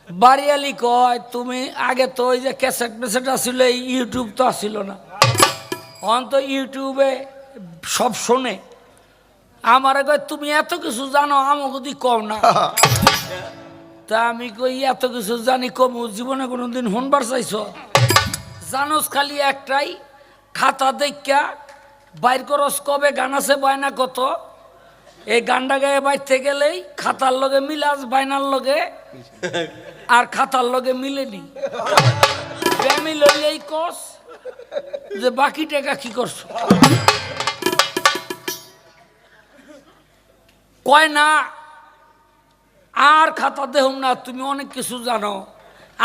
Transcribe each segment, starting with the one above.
বাড়িয়ালি কয় তুমি আগে তো ওই যে ক্যাসেট মেসেট আসছিল, এই ইউটিউব তো আসছিল না, অন্ত ইউটিউবে সব শোনে। আমার কয় তুমি এত কিছু জানো, আমাকে যদি কম না। তা আমি কই এত কিছু জানি কম, জীবনে কোনোদিন শুনবার চাইছ? জানোস খালি একটাই, খাতা দেখা বাইর করস কবে গান আছে বায়না কত, এই গানটা গায়ে বাইতে গেলেই খাতার লগে মিলাস বাইনার লগে, আর খাতার লগে মিলেনি। ফ্যামিলি লইলেই কস যে বাকি টাকা কি করছো, কয় না আর খাতা দেহুম না, তুমি অনেক কিছু জানো,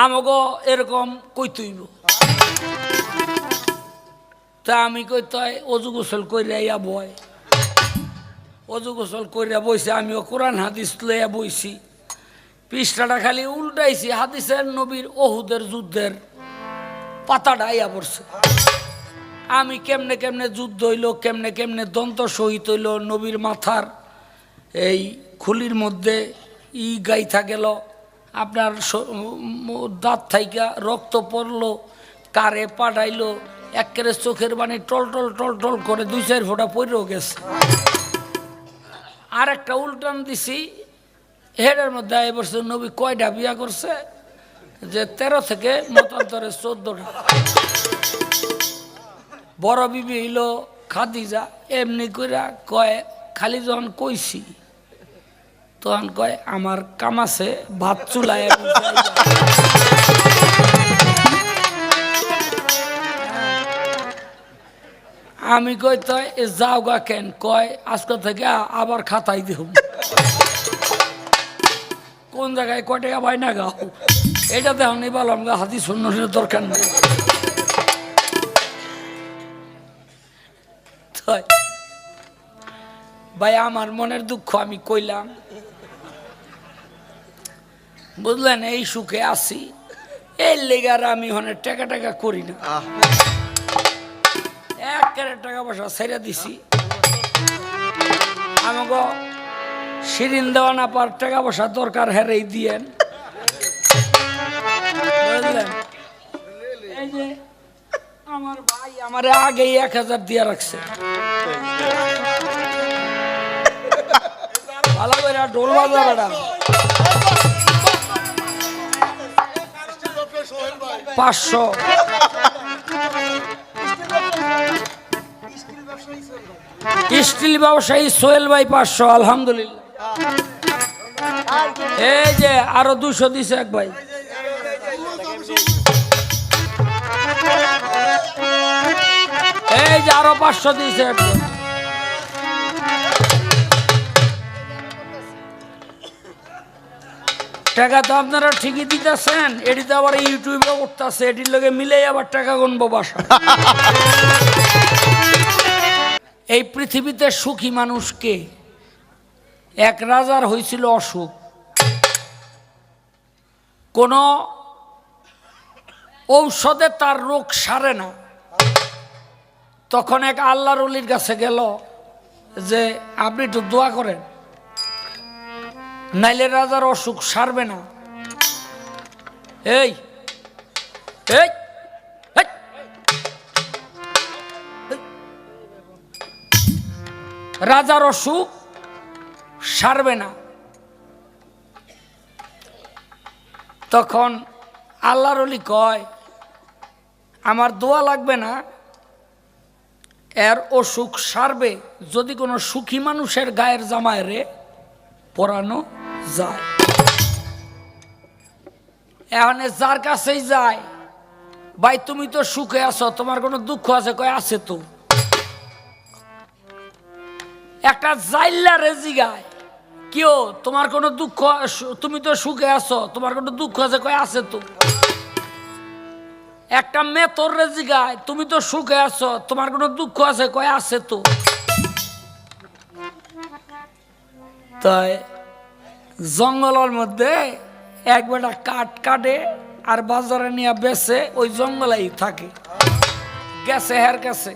আমাকে এরকম কইতইব। তা আমি কই তাই অজু গোসল কইরা বয়, অজু গোসল কইরা বইছে, আমিও কোরআন হাদিস লইয়া বইছি, পৃষ্ঠাটা খালি উল্টাইছি, হাদিসের নবীর ওহুদের যুদ্ধের পাতাটা আইয়া পড়ছে। আমি কেমনে কেমনে যুদ্ধ হইল, কেমনে কেমনে দন্ত শহীদ হইল, নবীর মাথার এই খুলির মধ্যে গাইথা গেল, আপনার দাঁত থাইকা রক্ত পড়লো, কারে পাঠাইলো, একেবারে চোখের বাণী টল টল টল টল করে 2-4 ফোঁটা পড়েও গেছে। আর একটা উল্টান দিছি, হেডের মধ্যে এবছর নবী কয়টা বিয়া করছে, যে 13 থেকে মতান্তরে 14টা। বড় বিবি হইল খাদিজা। এমনি কইরা কয়, খালি যখন কইছি তখন কয় আমার কামাছে ভাত চুলায়। আমি কই তাই যাও গা কেন, কয় আজকে থেকে আবার খাতাই দেব। কোন জায়গায় কয় টাকা পাই না গাও, এটা দেখ নি বললাম গা, হাদিস সুন্নতের দরকার নেই। ভাই আমার মনের দুঃখ আমি কইলাম, বুঝলেন, এই সুখে আছি, এই লেগার আমি অনেক টাকা টাকা করি না, একেবারে টাকা পয়সা ছেড়ে দিছি। আমাকে শিরিন দেওয়া না পার টাকা পয়সা দরকার হেরেই দিয়েন, বুঝলেন। এই যে আমার ভাই আমার আগেই 1000 দিয়ে রাখছে, ভালো করে ঢোল বাজা বেটা। 500 স্টিল ব্যবসায়ী সোহেল ভাই 500, আলহামদুলিল্লাহ। এই যে আরো 200 দিছে এক ভাই। এই যে আরো 500 দিছে এক ভাই। টাকা তো আপনারা ঠিকই দিতেছেন, এটি তো আবার ইউটিউবে উঠতেছে, এটির লগে মিলে আবার টাকা গুনবো বাসা। এই পৃথিবীতে সুখী মানুষকে, এক রাজার হয়েছিল অসুখ, কোন ঔষধে তার রোগ সারে না। তখন এক আল্লাহর ওলির কাছে গেল যে আপনি একটু দোয়া করেন, নাইলে রাজার অসুখ সারবে না। এই এই রাজার অসুখ সারবে না। তখন আল্লাহর ওলি কয় আমার দোয়া লাগবে না, এর অসুখ সারবে যদি কোনো সুখী মানুষের গায়ের জামায় রে পরানো যায়। এখন যার কাছেই যায়, ভাই তুমি তো সুখে আছো, তোমার কোনো দুঃখ আছে? কয় আছে তো। একটা জাইল্লা রেজি গায়, কেউ তোমার কোনো দুঃখ, তুমি তো সুখে আছো, তোমার কোনো দুঃখ আছে? কয় আছে তো। একটা মেতর রেজি গায়, তুমি তো সুখে আছো, তোমার কোনো দুঃখ আছে? কয় আছে তো। তাই জঙ্গলের মধ্যে এক বেটা কাঠ কাটে আর বাজারে নিয়ে বেচে, ওই জঙ্গলেই থাকে। গেছে হের কাছে,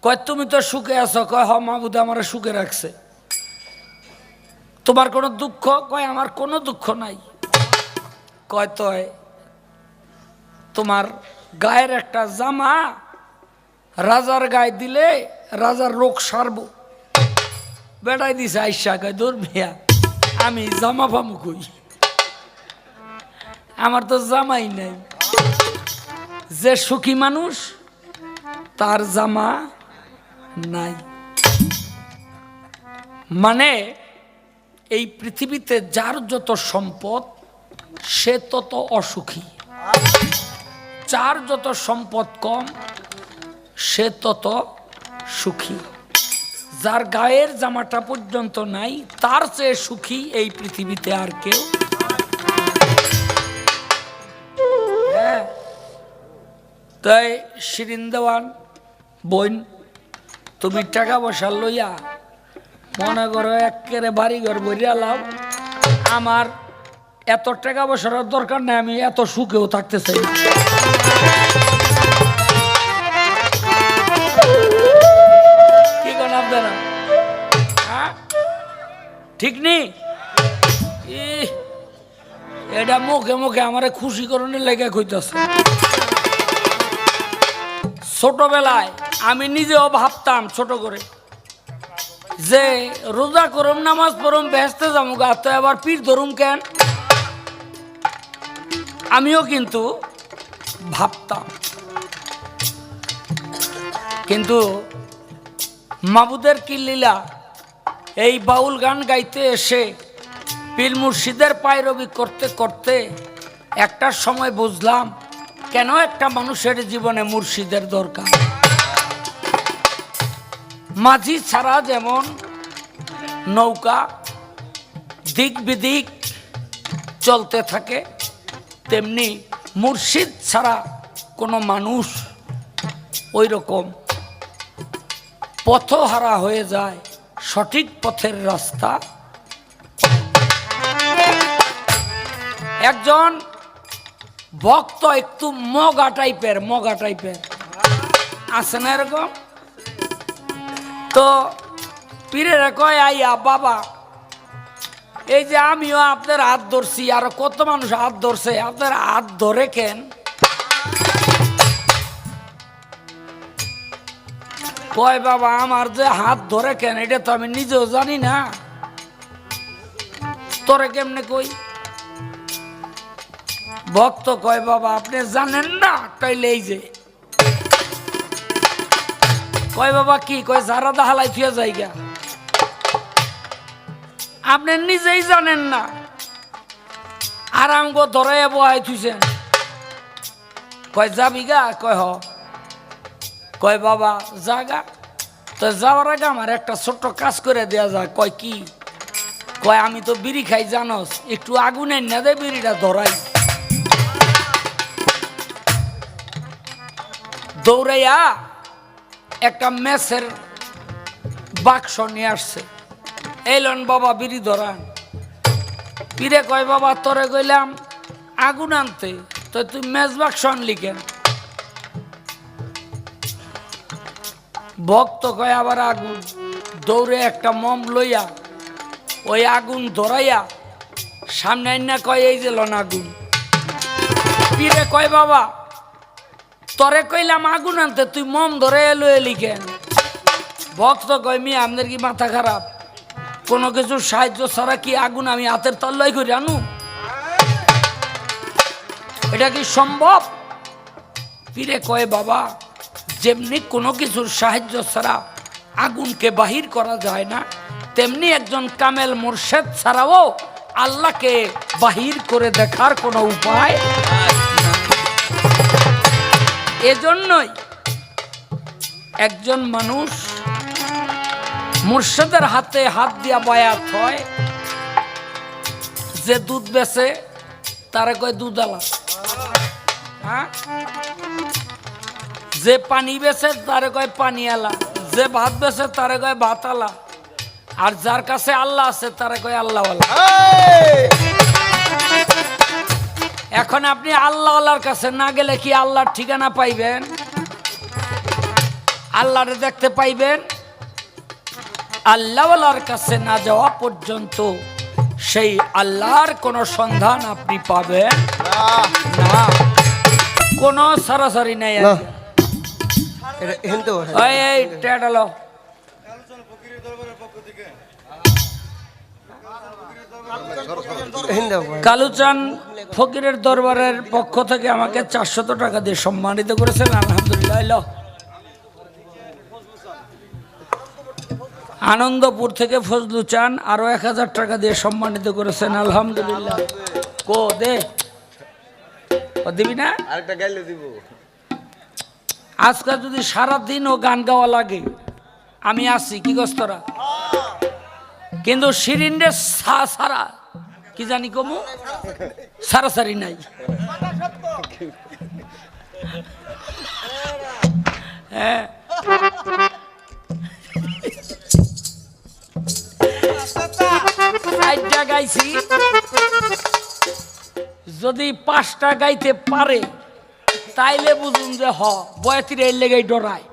কয় তুমি তো সুখে আছো? কয় হ মাহবুদ আমার সুখে রাখছে। তোমার কোনো দুঃখ? কয় আমার কোনো দুঃখ নাই। কয় তয় তোমার গায়ের একটা জামা রাজার গায়ে দিলে রাজার রোগ সারব। বেড়াই দিছে আইসা কয় দূর মিয়া আমি জামা পামু কই, আমার তো জামাই নাই। যে সুখী মানুষ তার জামা নাই। মানে এই পৃথিবীতে যার যত সম্পদ সে তত অসুখী, যার যত সম্পদ কম সে তত সুখী। যার গায়ের জামাটা পর্যন্ত নাই তার চেয়ে সুখী এই পৃথিবীতে আর কেউ। হ্যাঁ, তাই শিরিন দেওয়ান বোন, তুমি টাকা পয়সা লইয়া মনে করো একেবারে বাড়ি ঘর বইয়া লাও, আমার এত টাকা পয়সার দরকার নেই, আমি এত সুখেও থাকতে চাই। কি করেন আপনারা? হ্যাঁ ঠিক নেই, এটা মুখে মুখে আমার খুশি করণের লেগে কইতেছে। ছোটবেলায় আমি নিজেও ভাবতাম ছোট করে যে রোজা করুম নামাজ পড়ুম বেহেস্তে যাবো গা, তো আবার পীর ধরুম কেন? আমিও কিন্তু ভাবতাম, কিন্তু মাবুদের কি লীলা, এই বাউল গান গাইতে এসে পীর মুর্শিদের পায়রবি করতে করতে একটা সময় বুঝলাম কেন একটা মানুষের জীবনে মুর্শিদের দরকার। মাঝি ছাড়া যেমন নৌকা দিক বিদিক চলতে থাকে, তেমনি মুর্শিদ ছাড়া কোনো মানুষ ওই রকম পথহারা হয়ে যায়, সঠিক পথের রাস্তা। একজন ভক্ত একটু মগা টাইপের আছে না এরকম, তো পীরেরা কয় আইয়া বাবা এই যে আমিও আপনার হাত ধরছি, আর কত মানুষ হাত ধরছে, আপনার হাত ধরে কেন? কয় বাবা আমার যে হাত ধরে কেন এটা তো আমি নিজেও জানি না, তোরে কেমনে কই? ভক্ত কয় বাবা আপনি জানেন না? তাইলে এই যে কয় বাবা কি কয় যারা দাহালাই থুয়া জায়গা, আপনি নিজেই জানেন না আর আমগো ধরাইয়া বহাই থুইছেন। কয় যাবি গা? কয় হ। কয় বাবা জাগা, তো যাওয়ার আগে আমার একটা ছোট্ট কাজ করে দেয়া যায়। কয় কি? কয় আমি তো বিড়ি খাই জানস, একটু আগুনে না দে বিড়িটা ধরাই। দৌড়াইয়া একটা মেসের বাক্স নিয়ে আসছে, এলন বাবা বিড়ি ধরান। পীরে কয় বাবা তোরে কইলাম আগুন আনতে, তো তুই মেস বাক্স আনলি কেন? ভক্ত কয় আবার আগুন। দৌড়ে একটা মম লইয়া ওই আগুন ধরাইয়া সামনে আইনা কয় এই যে লন আগুন। পীরে কয় বাবা তরে কইলাম আগুন আনতে, তুই মম ধরে এলো এলি কেন? ভক্ত কয় মিয়া আপনার কি মাথা খারাপ? কোনো কিছু সাহায্য ছাড়া কি আগুন আমি হাতের তল্লাই করে আনু? এটা কি সম্ভব? পীরে কয় বাবা যেমনি কোনো কিছুর সাহায্য ছাড়া আগুনকে বাহির করা যায় না, তেমনি একজন কামেল মুর্শেদ ছাড়াও আল্লাহকে বাহির করে দেখার কোনো উপায়। এজন্যই একজন মানুষ মুর্শেদের হাতে হাত দিয়া বায়াত হয়। যে দুধ বেচে তারে কয় দুধালা, হ্যাঁ? যে পানি বেচে তারে কয় পানিয়ালা, যে ভাত বেচে তারে কয় ভাতালা, আর যার কাছে আল্লাহ আছে তারে কয় আল্লাহওয়ালা। এখন আপনি আল্লাহওয়ালার কাছে না গেলে কি আল্লাহর ঠিকানা পাইবেন? আল্লাহরে দেখতে পাইবেন? আল্লাহওয়ালার কাছে না যাওয়া পর্যন্ত সেই আল্লাহর কোনো সন্ধান আপনি পাবেন। না কোনো সরাসরি নাই না আজকে। এটা হিন্দু এই টেডালো হিন্দু কালুচান ফকিরের দরবারের পক্ষ থেকে আমাকে 400 টাকা দিয়ে সম্মানিত করেছেন আলহামদুলিল্লাহ। এলো। আনন্দপুর থেকে ফজলু চান আরো 1000 টাকা দিয়ে সম্মানিত করেছেন আলহামদুলিল্লাহ। কো দে ও দিবি না আরেকটা গাইলে দিব। আজকে যদি সারাদিনও গান গাওয়া লাগে আমি আসি কি কস্তরা, কিন্তু শিরিনের সারা কি জানি কমু সারাসারি নাই। হ্যাঁ চারটা গাইছি, যদি 5টা গাইতে পারে তাইলে বুঝুন যে হ বয়াতির এর লেগেই ডরায়।